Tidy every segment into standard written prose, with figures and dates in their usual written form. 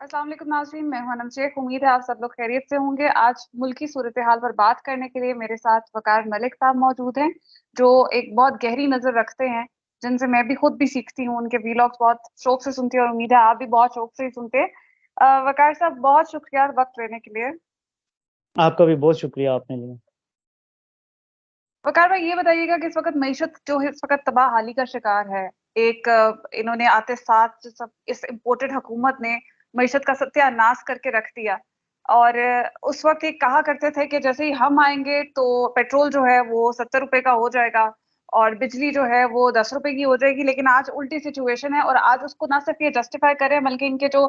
अस्सलाम वालेकुम नाज़रीन, मैं हूं अनम शेख। उम्मीद है आप सब लोग खैरियत से होंगे। आज मुल्की सूरत-ए-हाल पर बात करने के लिए मेरे साथ वक़ार मलिक साहब मौजूद हैं, जो एक बहुत गहरी नज़र रखते हैं, जिनसे मैं भी खुद भी सीखती हूँ। उनके व्लॉग्स बहुत शौक से सुनती हूँ और उम्मीद है आप भी बहुत शौक से ही सुनते हैं। वक़ार साहब, बहुत शुक्रिया वक़्त देने के लिए। आपका भी बहुत शुक्रिया आपने लिया। वक़ार भाई, ये बताइएगा कि इस वक़्त मईशत जो है इस वक़्त तबाह-हाली का शिकार है। एक इन्होंने आते साथ जो सब इस इम्पोर्टेड हुकूमत ने मईशत का सत्यानाश करके रख दिया। और उस वक़्त ये कहा करते थे कि जैसे ही हम आएँगे तो पेट्रोल जो है वो ₹70 का हो जाएगा और बिजली जो है वो ₹10 की हो जाएगी। लेकिन आज उल्टी सिचुएशन है और आज उसको ना सिर्फ़ ये जस्टिफ़ाई कर रहे हैं बल्कि इनके जो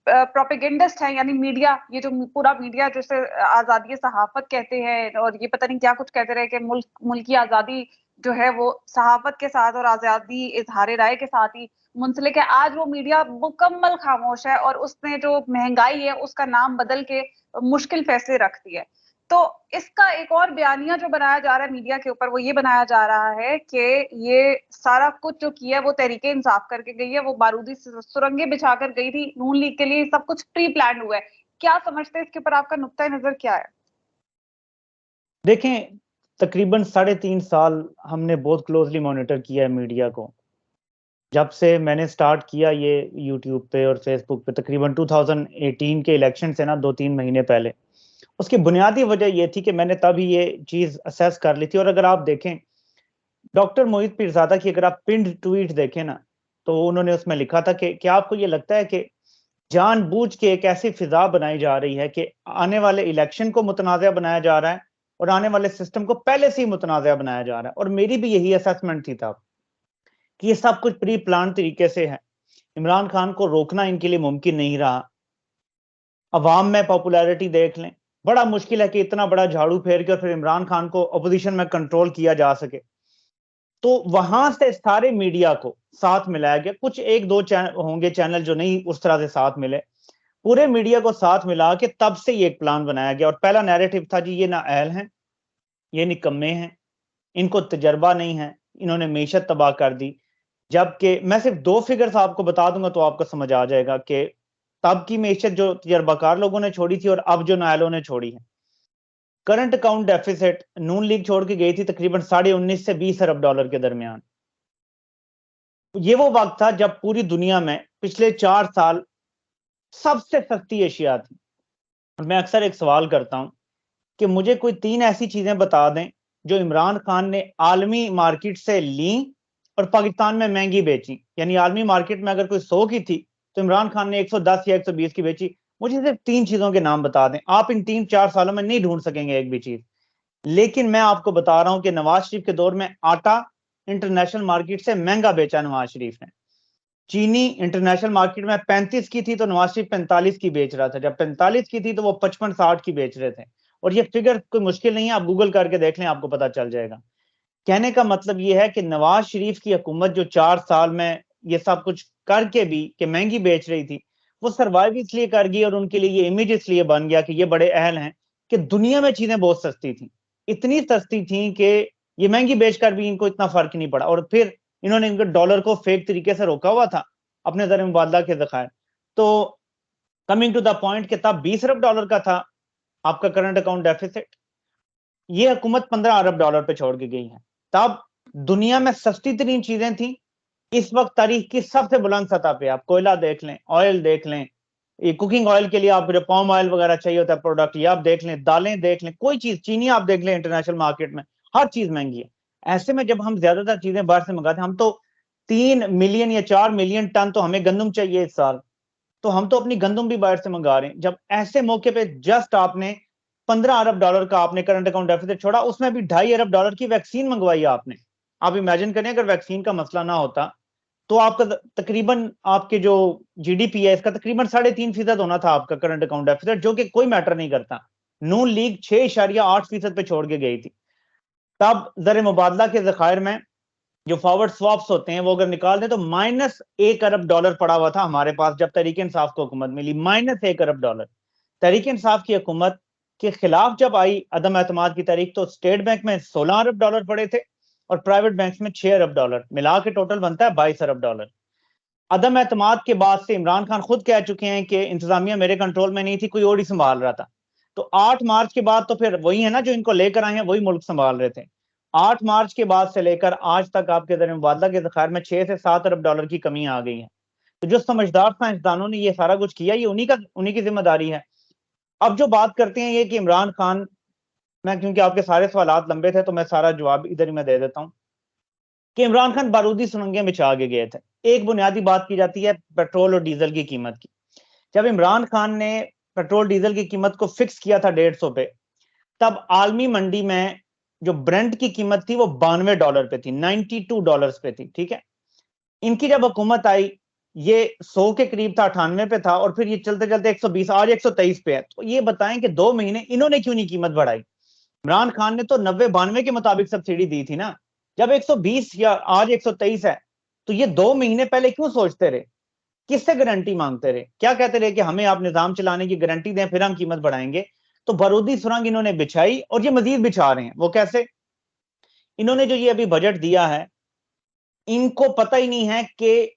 प्रोपेगेंडिस्ट हैं, यानी मीडिया, ये जो पूरा मीडिया जिसे आज़ादी सहाफ़त कहते हैं और ये पता नहीं क्या कुछ कहते रहे कि मुल्क की आज़ादी जो है वो सहाफ़त के साथ और आज़ादी इज़हार राय के साथ ही मुंसलिक है। आज वो मीडिया मुकम्मल ख़ामोश है और उसने जो महँगाई है उसका नाम बदल के मुश्किल फ़ैसले रख दिए। तो इसका एक और बयानिया जो बनाया जा रहा है मीडिया के ऊपर, वो ये बनाया जा रहा है कि ये सारा कुछ जो किया है वो तहरीक-ए-इंसाफ करके गई है, वो बारूदी सुरंगें बिछाकर गई थी नून लीग के लिए, सब कुछ प्री प्लान्ड हुआ है। क्या समझते हैं, इसके ऊपर आपका नुक्ता-ए-नज़र क्या है? देखें, तकरीबन 3.5 साल हमने बहुत क्लोज़ली मॉनिटर किया है मीडिया को। जब से मैंने स्टार्ट किया ये यूट्यूब पे और फ़ेसबुक पे तकरीबन 2018 के इलेक्शन से ना 2-3 महीने पहले। उसकी बुनियादी वजह ये थी कि मैंने तब ही ये चीज़ असेस कर ली थी और अगर आप देखें, डॉक्टर मोहित पीरज़ादा की अगर आप पिन्ड ट्वीट देखें ना, तो उन्होंने उसमें लिखा था कि क्या आपको ये लगता है कि जानबूझ के एक ऐसी फ़िज़ा बनाई जा रही है कि आने वाले इलेक्शन को मुतनाज़ा बनाया जा रहा है और आने वाले सिस्टम को पहले से ही मुतनाज़ा बनाया जा रहा है और मेरी भी यही असेसमेंट थी तब, कि ये सब कुछ प्री प्लान तरीके से है। इमरान खान को रोकना इनके लिए मुमकिन नहीं रहा। अवाम में पॉपुलैरिटी देख लें, बड़ा मुश्किल है कि इतना बड़ा झाड़ू फेर के और फिर इमरान खान को अपोज़िशन में कंट्रोल किया जा सके। तो वहां से सारे मीडिया को साथ मिलाया गया। कुछ 1-2 होंगे चैनल जो नहीं उस तरह से साथ मिले। पूरे मीडिया को साथ मिला के तब से ये एक प्लान बनाया गया और पहला नैरेटिव था जी ये नाअहल हैं, ये निकम्मे हैं, इनको तजर्बा नहीं है, इन्होंने मईशत तबाह कर दी। जबकि मैं सिर्फ 2 फिगर्स आपको बता दूंगा तो आपको समझ आ जाएगा कि तब की मईशत जो तजर्बाकार लोगों ने छोड़ी थी और अब जो नाअहलों ने छोड़ी है। करंट अकाउंट डेफिसिट नून लीग छोड़ के गई थी तकरीबन $19.5 से $20 अरब के दरमियान। ये वो वक्त था जब पूरी दुनिया में पिछले 4 साल सबसे सस्ती एशिया थी। मैं अक्सर एक सवाल करता हूं कि मुझे कोई 3 ऐसी चीजें बता दें जो इमरान खान ने आलमी मार्केट से ली और पाकिस्तान में महंगी बेची। यानी आलमी मार्केट में अगर कोई 100 की थी तो इमरान खान ने 110 या 120 की बेची। मुझे सिर्फ 3 चीजों के नाम बता दें। आप इन 3-4 सालों में नहीं ढूंढ सकेंगे एक भी चीज। लेकिन मैं आपको बता रहा हूं कि नवाज शरीफ के दौर में आटा इंटरनेशनल मार्केट से महंगा बेचा नवाज शरीफ ने। चीनी इंटरनेशनल मार्केट में 35 की थी तो नवाज शरीफ 45 की बेच रहा था। जब 45 की थी तो वो 55-60 की बेच रहे थे। और ये फिगर कोई मुश्किल नहीं है, आप गूगल करके देख लें, आपको पता चल जाएगा। कहने का मतलब ये है कि नवाज शरीफ की हुकूमत जो 4 साल में ये सब कुछ करके भी कि महंगी बेच रही थी, वो सर्वाइव इसलिए कर गई और उनके लिए ये इमेज इसलिए बन गया कि ये बड़े अहल हैं कि दुनिया में चीजें बहुत सस्ती थी। इतनी सस्ती थी कि ये महंगी बेचकर भी इनको इतना फर्क नहीं पड़ा और फिर इन्होंने इनके डॉलर को फेक तरीके से रोका हुआ था अपने ज़र मुबादला के ज़खायर। तो कमिंग टू द पॉइंट कि तब $20 अरब का था आपका करंट अकाउंट डेफिसिट। ये हुकूमत $15 अरब पे छोड़ के गई है। तब दुनिया में सस्ती तरीन चीजें थी। इस वक्त तारीख की सबसे बुलंद सतह पे आप कोयला देख लें, ऑयल देख लें, ये कुकिंग ऑयल के लिए आप जो पाम ऑयल वगैरह चाहिए होता है प्रोडक्ट, ये आप देख लें, दालें देख लें, कोई चीज, चीनी आप देख लें, इंटरनेशनल मार्केट में हर चीज महंगी है। ऐसे में जब हम ज्यादातर चीजें बाहर से मंगाते हैं, हम तो 3 मिलियन या 4 मिलियन टन तो हमें गंदम चाहिए इस साल, तो हम तो अपनी गंदम भी बाहर से मंगा रहे हैं। जब ऐसे मौके पे जस्ट आपने $15 अरब का आपने करंट अकाउंट डेफिसिट छोड़ा, उसमें भी $2.5 अरब की वैक्सीन मंगवाई आपने। आप इमेजिन करें अगर वैक्सीन का मसला ना होता तो आपका तकरीबन आपके जो जीडीपी है इसका तकरीबन 3.5% होना था आपका करंट अकाउंट डेफिसिट, जो कि कोई मैटर नहीं करता। नून लीग 6.8% पे छोड़ के गई थी। तब जर मुबादला के जखायर में जो फॉरवर्ड स्वैप्स होते हैं वो अगर निकाल दें तो -$1 अरब पड़ा हुआ था हमारे पास जब तहरीक इंसाफ को हुकूमत मिली। -$1 अरब। तहरीक इंसाफ की हुकूमत के खिलाफ जब आई अदम एतमाद की तारीख तो स्टेट बैंक में $16 अरब पड़े थे और प्राइवेट बैंक में $6 अरब, मिला के टोटल बनता है $22 अरब। अदम एतमाद के बाद से इमरान खान खुद कह चुके हैं कि इंतजामिया मेरे कंट्रोल में नहीं थी, कोई और ही संभाल रहा था। तो 8 मार्च के बाद तो फिर वही है ना जो इनको लेकर आए हैं, वही मुल्क संभाल रहे थे। 8 मार्च के बाद से लेकर आज तक आपके दर मुबादला के ज़खायर में 6 से 7 अरब डॉलर की कमी आ गई है। तो जो समझदार साइंसदानों ने ये सारा कुछ किया, ये उन्हीं की जिम्मेदारी है। अब जो बात करते हैं ये कि इमरान खान, मैं क्योंकि आपके सारे सवाल लंबे थे तो मैं सारा जवाब इधर ही मैं दे देता हूं कि इमरान खान बारूदी सुरंगें बिछा के गए थे। एक बुनियादी बात की जाती है पेट्रोल और डीजल की कीमत की। जब इमरान खान ने पेट्रोल डीजल की कीमत को फिक्स किया था 150 पे, तब आलमी मंडी में जो ब्रेंट की कीमत थी वो $92 पे थी, $92 पे थी। ठीक है, इनकी जब हुकूमत आई ये 100 के करीब था, 98 पे था, और फिर ये चलते चलते 120, आज 123 पे है। तो ये बताएं कि 2 महीने इन्होंने क्यों नहीं कीमत बढ़ाई? इमरान खान ने तो 90-92 के मुताबिक सब्सिडी दी थी ना। जब 120 या आज 123 है, तो ये 2 महीने पहले क्यों सोचते रहे? किससे गारंटी मांगते रहे? क्या कहते रहे कि हमें आप निजाम चलाने की गारंटी दें फिर हम कीमत बढ़ाएंगे? तो बारूदी सुरंग इन्होंने बिछाई और ये मजीद बिछा रहे हैं। वो कैसे? इन्होंने जो ये अभी बजट दिया है, इनको पता ही नहीं है कि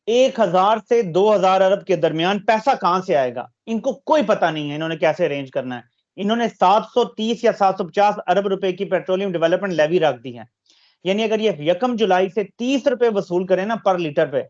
1000 से 2000 अरब के दरमियान पैसा कहां से आएगा। इनको कोई पता नहीं है इन्होंने कैसे अरेंज करना है। इन्होंने 730 या 750 अरब रुपए की पेट्रोलियम डेवलपमेंट लेवी रख दी है। यानी अगर ये 1 जुलाई से 30 रुपए वसूल करें ना पर लीटर पे,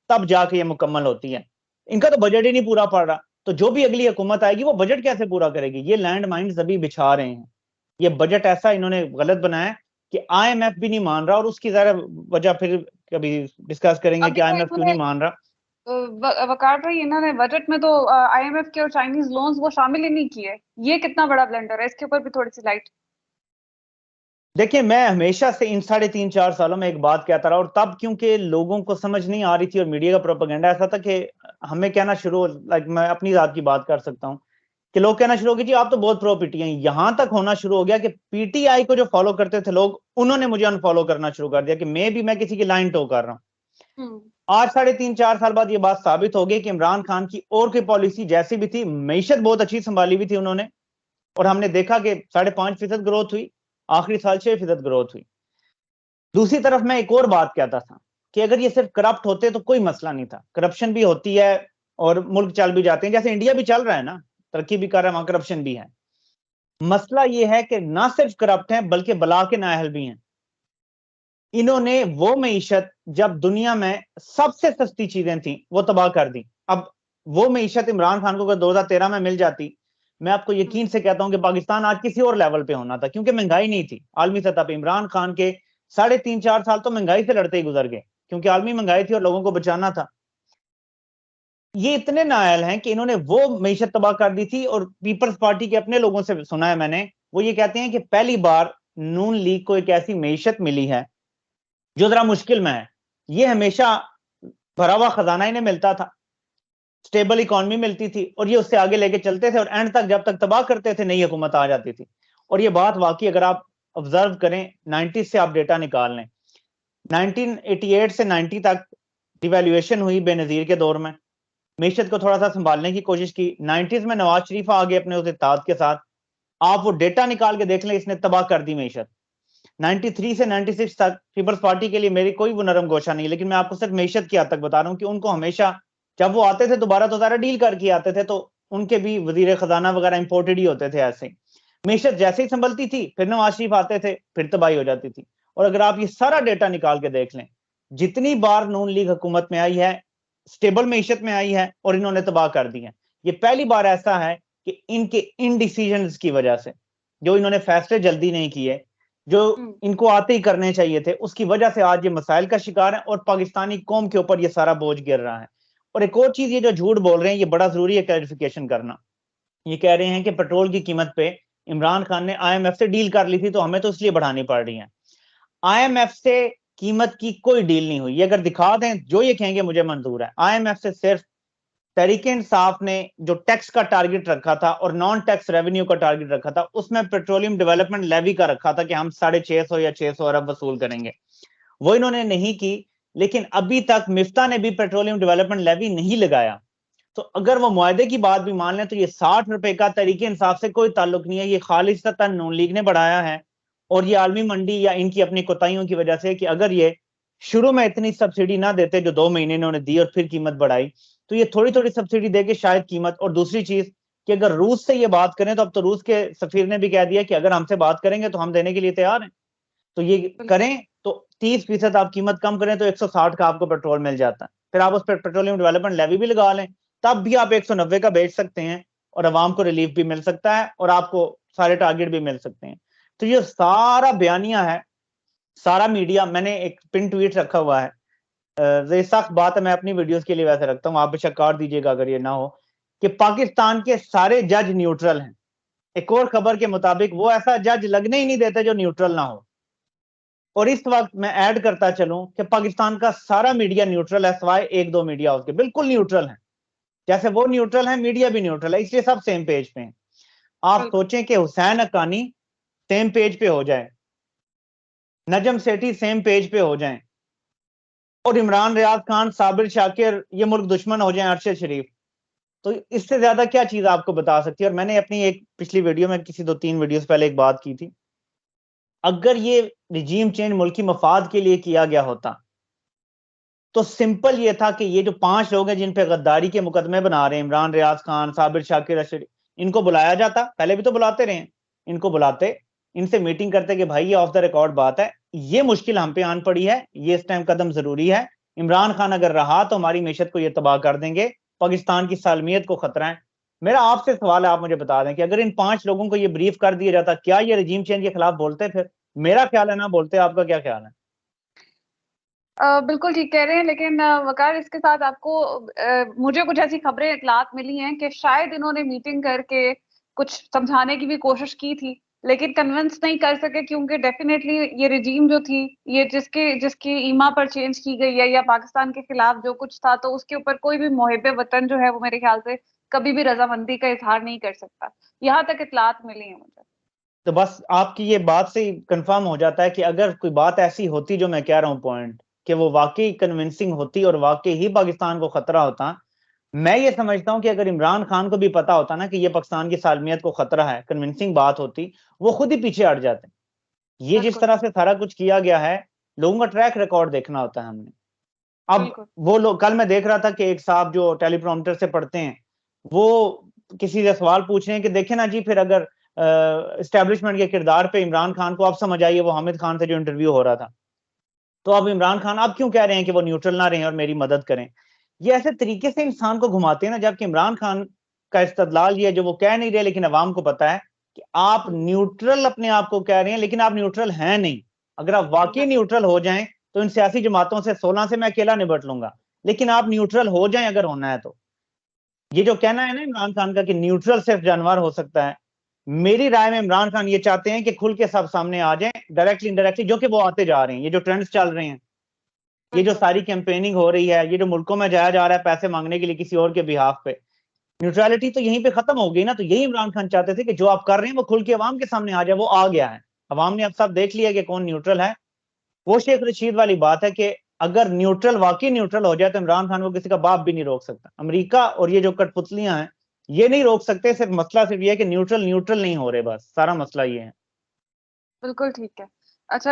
तब जाके ये मुकम्मल होती है। इनका तो बजट ही नहीं पूरा पड़ रहा। तो जो भी अगली हुकूमत आएगी वो बजट कैसे पूरा करेगी? ये लैंड माइन्स अभी बिछा रहे हैं। ये बजट ऐसा इन्होंने गलत बनाया है कि आईएमएफ भी नहीं मान रहा, और उसकी जरा वजह फिर कभी डिस्कस करेंगे कि अभी तो आईएमएफ क्यों इन्होंने नहीं मान रहा। वकार भाई, इन्होंने बजट में तो आईएमएफ के और चाइनीज लोन्स वो शामिल ही नहीं किए। ये कितना बड़ा ब्लेंडर है, इसके ऊपर भी थोड़ी सी लाइट। देखिए, मैं हमेशा से इन 3.5-4 सालों में एक बात कहता रहा, और तब क्योंकि लोगों को समझ नहीं आ रही थी और मीडिया का प्रोपेगेंडा ऐसा था कि हमें कहना शुरू, लाइक मैं अपनी जात की बात कर सकता हूं कि लोग कहना शुरू हो गए जी आप तो बहुत प्रो पीटीआई। यहां तक होना शुरू हो गया कि पीटीआई को जो फॉलो करते थे लोग, उन्होंने मुझे अनफॉलो करना शुरू कर दिया कि मैं किसी की लाइन टो कर रहा हूं। आज 3.5-4 साल बाद ये बात साबित हो गई कि इमरान खान की और कोई पॉलिसी जैसी भी थी, मईशत बहुत अच्छी संभाली हुई थी उन्होंने, और हमने देखा कि 5.5% ग्रोथ हुई, आखिरी साल 6% ग्रोथ हुई। दूसरी तरफ मैं एक और बात कहता था कि अगर ये सिर्फ करप्ट होते तो कोई मसला नहीं था। करप्शन भी होती है और मुल्क चल भी जाते हैं, जैसे इंडिया भी चल रहा है ना, तरक्की भी कर रहा है, वहां करप्शन भी है। मसला ये है कि ना सिर्फ करप्ट है बल्कि बला के नाअहल भी हैं। इन्होंने वो मईशत जब दुनिया में सबसे सस्ती चीजें थी वो तबाह कर दी। अब वो मईशत इमरान खान को अगर 2013 में मिल जाती, मैं आपको यकीन से कहता हूं कि पाकिस्तान आज किसी और लेवल पे होना था, क्योंकि महंगाई नहीं थी आलमी सतह पे। इमरान खान के 3.5-4 साल तो महंगाई से लड़ते ही गुजर गए, क्योंकि आलमी महंगाई थी और लोगों को बचाना था। ये इतने नाअहल हैं कि इन्होंने वो मईशत तबाह कर दी थी। और पीपल्स पार्टी के अपने लोगों से सुना है मैंने, वो ये कहते हैं कि पहली बार नून लीग को एक ऐसी मईशत मिली है जो जरा मुश्किल में है। ये हमेशा भरा हुआ खजाना इन्हें मिलता था, स्टेबल इकॉनमी मिलती थी, और ये उससे आगे लेके चलते थे, और एंड तक जब तक तबाह करते थे नई हुकूमत आ जाती थी। और ये बात वाकई अगर आप ऑब्जर्व करें, 90 से आप डेटा निकाल लें, 1988 से 90 तक डिवेल्युएशन हुई बेनजीर के दौर में, मीशत को थोड़ा सा संभालने की कोशिश की। 90s में नवाज शरीफ आ गए अपने उस इत्तेहाद के साथ, आप वो डेटा निकाल के देख लें, इसने तबाह कर दी मीशत। 93 से 96 तक पीपल्स पार्टी के लिए मेरी कोई वो नरम गोशा नहीं, लेकिन मैं आपको सिर्फ मीशत की हद तक बता रहा हूं कि उनको हमेशा जब वो आते थे दोबारा तो सारा डील करके आते थे, तो उनके भी वजीर खजाना वगैरह इंपोर्टेड ही होते थे। ऐसे मीशत जैसे ही संभलती थी फिर नवाज शरीफ आते थे, फिर तबाही हो जाती थी। और अगर आप ये सारा डेटा निकाल के देख लें, जितनी बार नून लीग हुकूमत में आई है स्टेबल मीशत में आई है और इन्होंने तबाह कर दी है। ये पहली बार ऐसा है कि इनके इन डिसीजंस की वजह से, जो इन्होंने फैसले जल्दी नहीं किए जो इनको आते ही करने चाहिए थे, उसकी वजह से आज ये मसाइल का शिकार है और पाकिस्तानी कौम के ऊपर ये सारा बोझ गिर रहा है। और एक और चीज, ये जो झूठ बोल रहे हैं ये बड़ा जरूरी है क्लैरिफिकेशन करना। ये कह रहे हैं कि पेट्रोल की कीमत पे इमरान खान ने आईएमएफ से डील कर ली थी तो हमें तो इसलिए बढ़ानी पड़ रही है। आईएमएफ से कीमत की कोई डील नहीं हुई। ये अगर दिखा दें जो ये कहेंगे मुझे मंजूर है। आईएमएफ से सिर्फ तहरीक इंसाफ ने जो टैक्स का टारगेट रखा था और नॉन टैक्स रेवेन्यू का टारगेट रखा था, उसमें पेट्रोलियम डेवलपमेंट लेवी का रखा था कि हम 650 या 600 अरब वसूल करेंगे, वो इन्होंने नहीं की। लेकिन अभी तक मिफ्ता ने भी पेट्रोलियम डेवलपमेंट लेवी नहीं लगाया। तो अगर वो मुआहदे की बात भी मान लें तो ये 60 रुपए का तरीके इंसाफ से कोई ताल्लुक नहीं है, ये खालिसतन नून लीग ने बढ़ाया है। और ये आलमी मंडी या इनकी अपनी कोताहियों की वजह से कि अगर ये शुरू में इतनी सब्सिडी ना देते जो 2 महीने इन्होंने दी और फिर कीमत बढ़ाई, तो ये थोड़ी थोड़ी सब्सिडी देके शायद कीमत। और दूसरी चीज कि अगर रूस से ये बात करें, तो अब तो रूस के सफीर ने भी कह दिया कि अगर हमसे बात करेंगे तो हम देने के लिए तैयार हैं। तो ये करें तो 30% आप कीमत कम करें तो 160 का आपको पेट्रोल मिल जाता है। फिर आप उस पर पेट्रोलियम डेवलपमेंट लेवी भी लगा लें, तब भी आप 190 का बेच सकते हैं और अवाम को रिलीफ भी मिल सकता है और आपको सारे टारगेट भी मिल सकते हैं। तो ये सारा बयानिया है, सारा मीडिया। मैंने एक पिन ट्वीट रखा हुआ है, ये सख्त बात है, मैं अपनी वीडियोस के लिए वैसे रखता हूँ, आप बेशक काट दीजिएगा अगर ये ना हो, कि पाकिस्तान के सारे जज न्यूट्रल हैं। एक और खबर के मुताबिक वो ऐसा जज लगने ही नहीं देते जो न्यूट्रल ना हो। और इस वक्त मैं ऐड करता चलूं कि पाकिस्तान का सारा मीडिया न्यूट्रल है, सिवाय 1-2 मीडिया हाउस के, बिल्कुल न्यूट्रल है। जैसे वो न्यूट्रल है, मीडिया भी न्यूट्रल है, इसलिए सब सेम पेज पे हैं। आप सोचें कि हुसैन हक्कानी सेम पेज पे हो जाए, नजम सेठी सेम पेज पे हो जाएं, और इमरान रियाज खान, साबिर शाकिर ये मुल्क दुश्मन हो जाएं, अरशद शरीफ, तो इससे ज्यादा क्या चीज आपको बता सकती है। और मैंने अपनी एक पिछली वीडियो में, किसी 2-3 वीडियोस पहले एक बात की थी, अगर ये रिजीम चेंज मुल्की मफाद के लिए किया गया होता तो सिंपल ये था कि ये जो 5 लोग हैं जिन पे गद्दारी के मुकदमे बना रहे हैं, इमरान रियाज खान, साबिर शाकिर, अरशद, इनको बुलाया जाता। पहले भी तो बुलाते रहे हैं, इनको बुलाते, इनसे मीटिंग करते कि भाई ये ऑफ द रिकॉर्ड बात है, ये मुश्किल हम पे आन पड़ी है, ये इस टाइम कदम जरूरी है, इमरान खान अगर रहा तो हमारी मैशत को ये तबाह कर देंगे, पाकिस्तान की सालमियत को खतरा है। मेरा आपसे सवाल है, आप मुझे बता दें कि अगर इन 5 लोगों को ये ब्रीफ कर दिया जाता, क्या ये रजीम चेंज के खिलाफ बोलते? फिर मेरा ख्याल है ना बोलते। आपका क्या ख्याल है? बिल्कुल ठीक कह रहे हैं, लेकिन वकार इसके साथ आपको मुझे कुछ ऐसी खबरें इतलात मिली हैं कि शायद इन्होंने मीटिंग करके कुछ समझाने की भी कोशिश की थी, लेकिन कन्विंस नहीं कर सके, क्योंकि डेफिनेटली ये रिजीम जो थी, ये जिसके जिसकी ईमा पर चेंज की गई है, या पाकिस्तान के खिलाफ जो कुछ था, तो उसके ऊपर कोई भी मुहिब वतन जो है वो मेरे ख्याल से कभी भी रजामंदी का इजहार नहीं कर सकता। यहाँ तक इतलात मिली है मुझे। तो बस आपकी ये बात से ही कंफर्म हो जाता है कि अगर कोई बात ऐसी होती जो मैं कह रहा हूं पॉइंट, कि वो वाकई कन्विंसिंग होती और वाकई ही पाकिस्तान को खतरा होता। मैं ये समझता हूं कि अगर इमरान खान को भी पता होता ना कि ये पाकिस्तान की सालमियत को खतरा है, कन्विंसिंग बात होती, वो खुद ही पीछे हट जाते। ये जिस बिल्कुल तरह से सारा कुछ किया गया है, लोगों का ट्रैक रिकॉर्ड देखना होता है हमने। अब बिल्कुल। वो लोग, कल मैं देख रहा था कि एक साहब जो टेलीप्रॉम्प्टर से पढ़ते हैं, वो किसी से सवाल पूछ रहे हैं कि देखे ना जी, फिर अगर एस्टेब्लिशमेंट के किरदार पे इमरान खान को आप समझ आइए, वो हामिद खान से जो इंटरव्यू हो रहा था, तो अब इमरान खान आप क्यों कह रहे हैं कि वो न्यूट्रल ना रहें और मेरी मदद करें? ये ऐसे तरीके से इंसान को घुमाते हैं ना, जबकि इमरान खान का इस्तदलाल ये है, जो वो कह नहीं रहे लेकिन अवाम को पता है, कि आप न्यूट्रल अपने आप को कह रहे हैं लेकिन आप न्यूट्रल हैं नहीं। अगर आप वाकई न्यूट्रल हो जाएं तो इन सियासी जमातों से 16 से मैं अकेला निपट लूंगा, लेकिन आप न्यूट्रल हो जाएं अगर होना है तो। ये जो कहना है ना इमरान खान का कि न्यूट्रल सिर्फ जानवर हो सकता है, मेरी राय में इमरान खान ये चाहते हैं कि खुल के सब सामने आ जाएं, डायरेक्टली इनडायरेक्टली, जो कि वो आते जा रहे हैं। ये जो ट्रेंड्स चल रहे हैं, ये जो बिल्कुल। सारी कैंपेनिंग हो रही है, ये जो मुल्कों में जाया जा रहा है पैसे मांगने के लिए किसी और के बिहाफ पे, न्यूट्रलिटी तो यहीं पे खत्म हो गई ना। तो यही इमरान खान चाहते थे कि जो आप कर रहे हैं वो खुल के अवाम के सामने आ जाए। वो आ गया है, अवाम ने अब सब देख लिया कि कौन न्यूट्रल है। वो शेख रशीद वाली बात है कि अगर न्यूट्रल वाकई न्यूट्रल हो जाए तो इमरान खान को किसी का बाप भी नहीं रोक सकता। अमेरिका और ये जो कठपुतलियां हैं ये नहीं रोक सकते। सिर्फ मसला सिर्फ ये है कि न्यूट्रल न्यूट्रल नहीं हो रहे, बस सारा मसला ये है। बिल्कुल ठीक है। अच्छा।